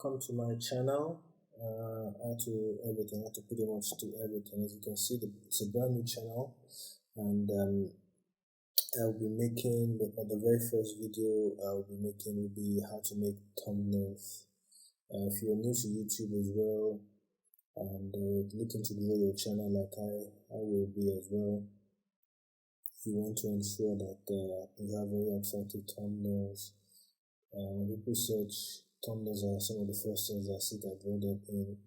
Come to my channel. How to everything, how to pretty much do everything. As you can see, it's a brand new channel, and I'll be making the very first video I'll be making will be how to make thumbnails. If you're new to YouTube as well and looking to grow your channel like I will be as well, you want to ensure that you have very attractive thumbnails. When people search, thumbnails are some of the first things I see that draw them in,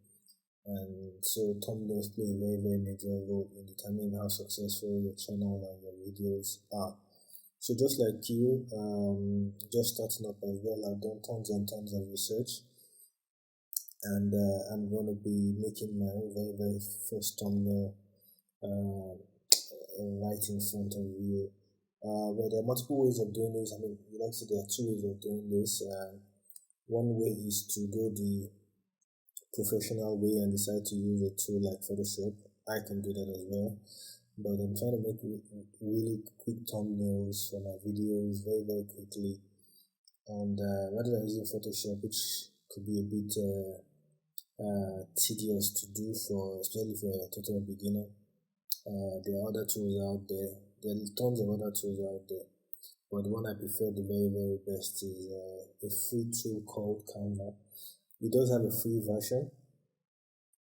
and so thumbnails play a very, very major role in determining how successful your channel and your videos are. So just like you, just starting up as well, I've done tons and tons of research, and I'm going to be making my own very, very first thumbnail right in front of you. But there are multiple ways of doing this. I mean, you like to say there are two ways of doing this. One way is to go the professional way and decide to use a tool like Photoshop. I can do that as well. But I'm trying to make really quick thumbnails for my videos very, very quickly. And rather than using Photoshop, which could be a bit tedious to do especially for a total beginner, there are other tools out there. There are tons of other tools out there, but the one I prefer the very, very best is a free tool called Canva. It does have a free version,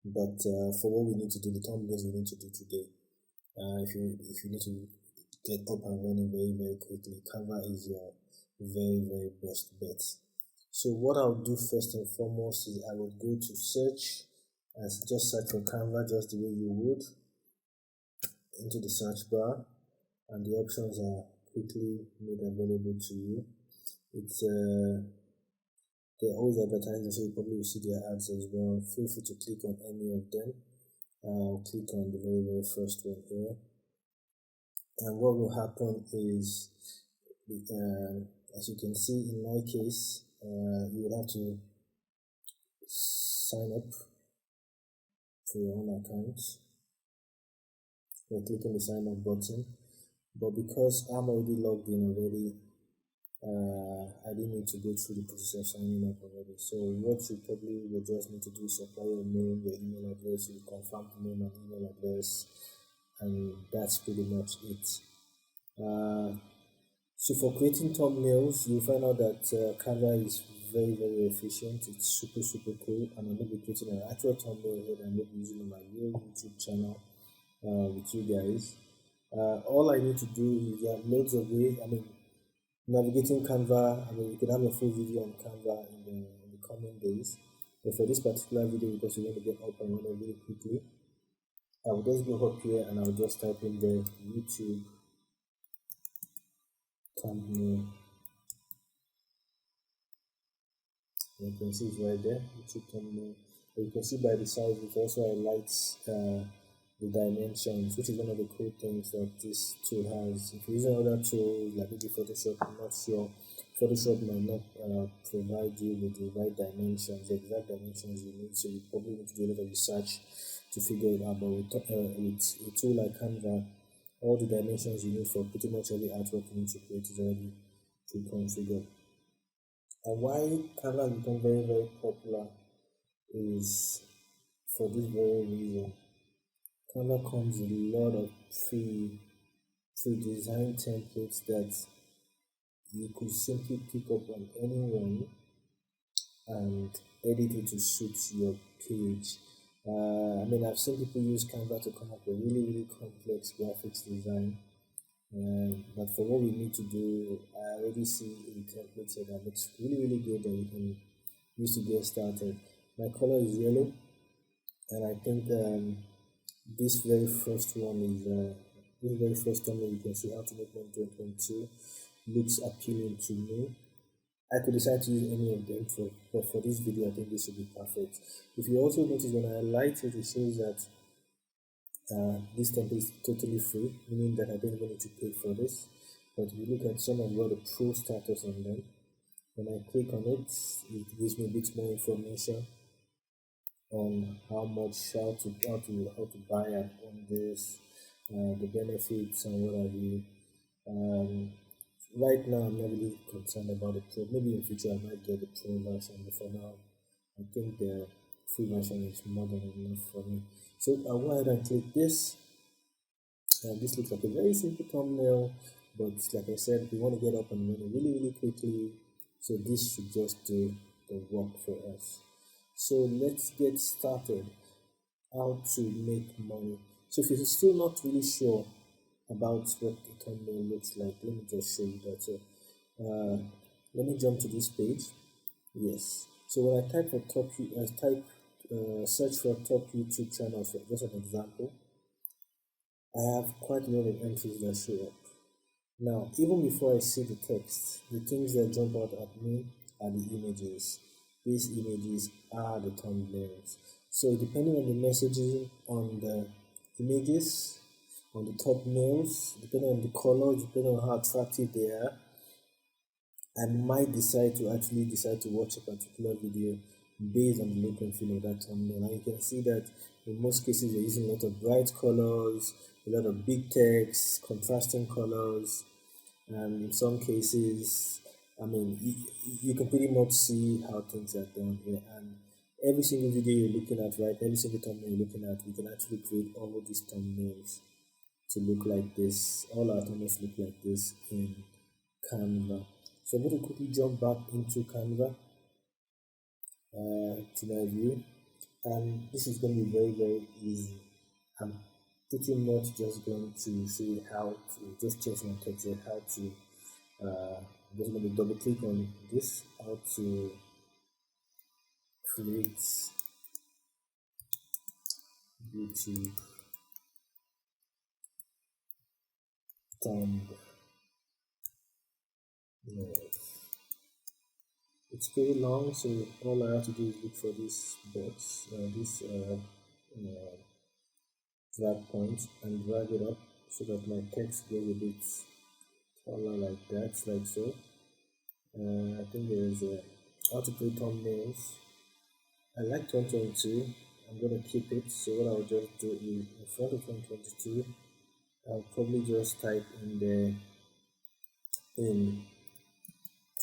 but for what we need to do, the thumbnails we need to do today, if you need to get up and running very, very quickly, Canva is your very, very best bet. So what I'll do first and foremost is I will go to search, and just search for Canva just the way you would into the search bar, and the options are quickly made available to you. It's they're always advertising, so you probably will see their ads as well. Feel free to click on any of them. I'll click on the very, very first one here, and what will happen is, as you can see in my case, you will have to sign up for your own account. You're clicking the sign up button, but because I'm already logged in already, I didn't need to go through the process of signing up already. So what you probably will just need to do is supply your name, your email address, you confirm the name and email address, and that's pretty much it. So for creating thumbnails, you'll find out that Canva is very, very efficient. It's super, super cool, and I'm going to be creating an actual thumbnail here that I'm going to be using on my real YouTube channel with you guys. All I need to do is there are loads of ways. I mean, navigating Canva, we could have a full video on Canva in the coming days, but for this particular video, because we want to get up and running really quickly, I will just go up here and I'll just type in the YouTube thumbnail. You can see it's right there, YouTube thumbnail. You can see by the size it also highlights the dimensions, which is one of the cool things that this tool has. If you're using other tools like maybe Photoshop, I'm not sure. Photoshop might not provide you with the right dimensions, the exact dimensions you need, so you probably need to do a lot of research to figure it out. But with a tool like Canva, all the dimensions you need for pretty much every artwork you need to create is already pre-configured. And why Canva has become very, very popular is for this very reason. Canva comes with a lot of pre-designed templates that you could simply pick up on anyone and edit it to suit your page. I've seen people use Canva to come up with really, really complex graphics design, but for what we need to do, I already see a template here that looks really, really good that we can use to get started. My color is yellow, and I think this very first one you can see how to make 1.22 looks appealing to me. I could decide to use any of them, but for this video I think this would be perfect. If you also notice when I highlight it, it shows that this template is totally free, meaning that I don't even need to pay for this. But if you look at some of the pro status on them, when I click on it, it gives me a bit more information on how to buy and own this, the benefits and what have you. Right now I'm not really concerned about the pro. Maybe in future I might get the pro version, but for now I think the free version is more than enough for me. So I'll go ahead and click this. And this looks like a very simple thumbnail, but like I said, we want to get up and running really, really quickly. So this should just do the work for us. So let's get started. How to make money. So if you're still not really sure about what the thumbnail looks like, let me just show you that. So let me jump to this page. Yes. So when I type for search for top YouTube channels, for just an example, I have quite a lot of entries that show up. Now, even before I see the text, the things that jump out at me are the images. These images are the thumbnails. So depending on the messaging on the images, on the thumbnails, depending on the colors, depending on how attractive they are, I might decide to watch a particular video based on the look and feel of that thumbnail. And you can see that in most cases you're using a lot of bright colors, a lot of big text, contrasting colors, and in some cases, I mean, you can pretty much see how things are done here. And every single video you're looking at, right, every single thumbnail you're looking at, we can actually create all these thumbnails to look like this. All our thumbnails look like this in Canva. So I'm going to quickly jump back into Canva to my view, and this is going to be very, very easy. I'm pretty much just going to see how to just change my text here, how to just going to double click on this, how to create YouTube thumbnail. It's pretty long, so all I have to do is look for this box, this drag point, and drag it up so that my text gets a bit taller like that, like so. I think there's how to create thumbnails. I like 2022. I'm gonna keep it. So what I'll just do is in front of 2022, I'll probably just type in there in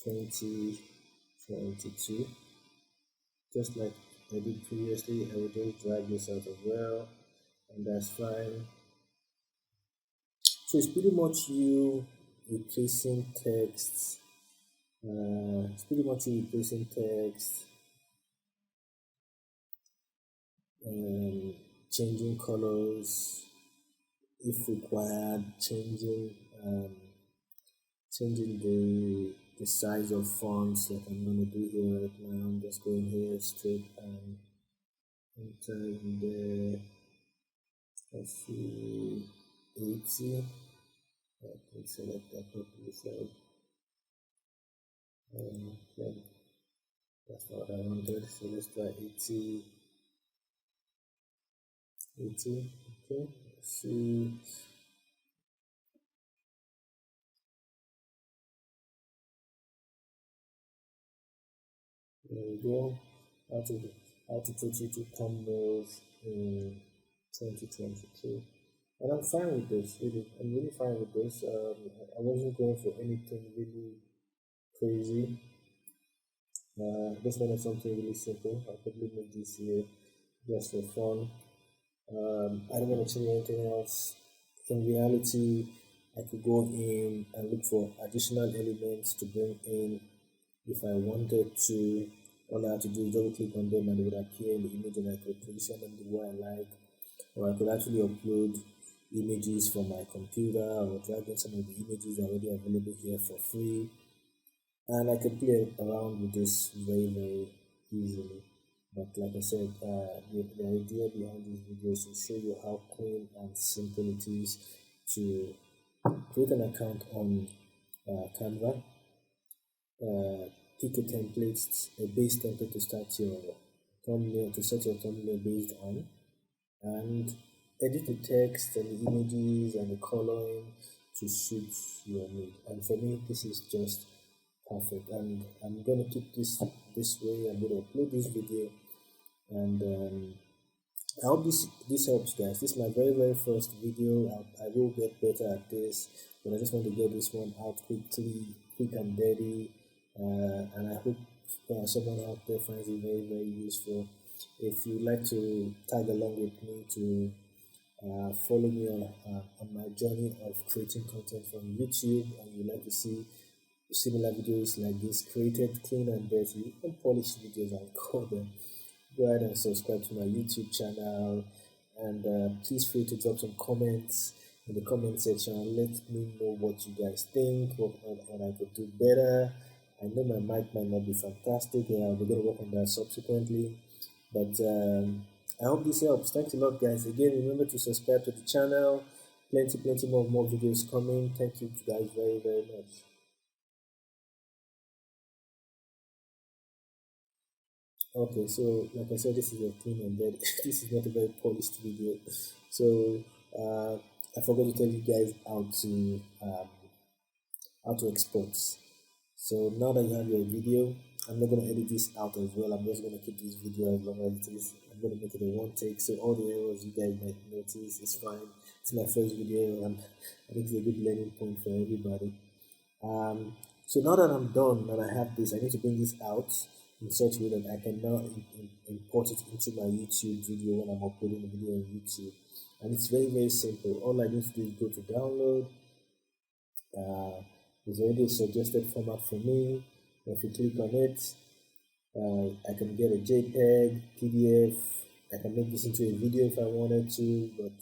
2022, just like I did previously. I will just drag this out as well, and that's fine. So it's pretty much you replacing text. It's pretty much you replacing text, changing colors if required, changing the size of fonts like I'm gonna do here right now. I'm just going here straight and enter in the, let's see, 80. I can select that properly. So okay, that's not what I wanted. So let's try 80. 80. Okay, let's see. There we go. How to put YouTube thumbnails in 2022. And I'm fine with this, really. I'm really fine with this. I wasn't going for anything really crazy. Just wanted something really simple. I'll probably make this here just for fun. I don't want to change anything else. In reality, I could go in and look for additional elements to bring in if I wanted to. All I have to do is double click on them and they would appear in the image, and I could position them the way I like. Or I could actually upload images from my computer or drag in some of the images already available here for free. And I could play around with this very, very easily. But like I said, the idea behind this video is to show you how clean and simple it is to create an account on Canva, pick a template, a base template to start your thumbnail, to set your thumbnail based on, and edit the text and the images and the coloring to suit your need. And for me, this is just perfect, and I'm going to keep this way. I'm going to upload this video, and I hope this helps, guys. This is my very first video. I will get better at this, but I just want to get this one out quickly, quick and dirty, and I hope someone out there finds it very, very useful. If you'd like to tag along with me to follow me on my journey of creating content from YouTube, and you'd like to see similar videos like this created clean and dirty, unpolished videos, I'll call them, go ahead and subscribe to my YouTube channel, and please feel to drop some comments in the comment section. Let me know what you guys think, what I could do better. I know my mic might not be fantastic, and I'll be going to work on that subsequently. But I hope this helps. Thanks a lot, guys. Again, remember to subscribe to the channel. Plenty more videos coming. Thank you guys very, very much. Okay, so like I said, this is a clean and dead. This is not a very polished video. So I forgot to tell you guys how to export. So now that you have your video, I'm not gonna edit this out as well. I'm just gonna keep this video as long as it is. I'm gonna make it a one take. So all the errors you guys might notice is fine. It's my first video, and I think it's a good learning point for everybody. So now that I'm done and I have this, I need to bring this out in such a way that I can now import it into my YouTube video when I'm uploading the video on YouTube. And it's very, very simple. All I need to do is go to download. There's already a suggested format for me. If you click on it, I can get a JPEG, PDF. I can make this into a video if I wanted to, but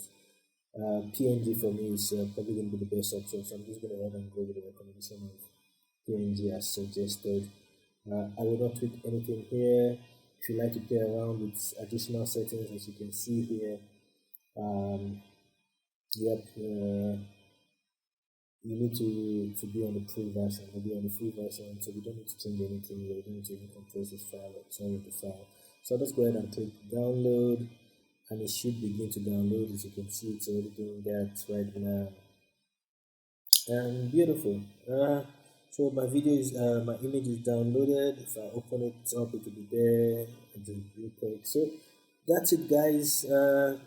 PNG for me is probably going to be the best option. So I'm just going to go and go with the recommendation of PNG as suggested. I will not tweak anything here. If you like to play around with additional settings, as you can see here, yep, you need to be on the pro version, maybe on the free version, so we don't need to change anything. We don't need to even compress this file or change the file. So let's go ahead and click download, and it should begin to download. As you can see, it's already doing that right now. And beautiful. So my video is my image is downloaded. If I open it up, it will be there. It's a JPEG. So that's it, guys.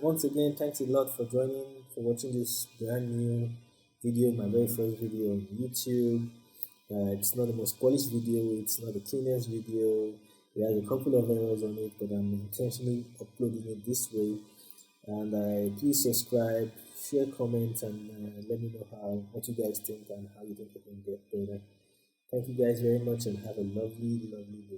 Once again, thanks a lot for joining, for watching this brand new video, my very first video on YouTube. It's not the most polished video. It's not the cleanest video. There are a couple of errors on it, but I'm intentionally uploading it this way. And please subscribe, share, comment, and let me know what you guys think and how you think it can get better. Thank you guys very much, and have a lovely day.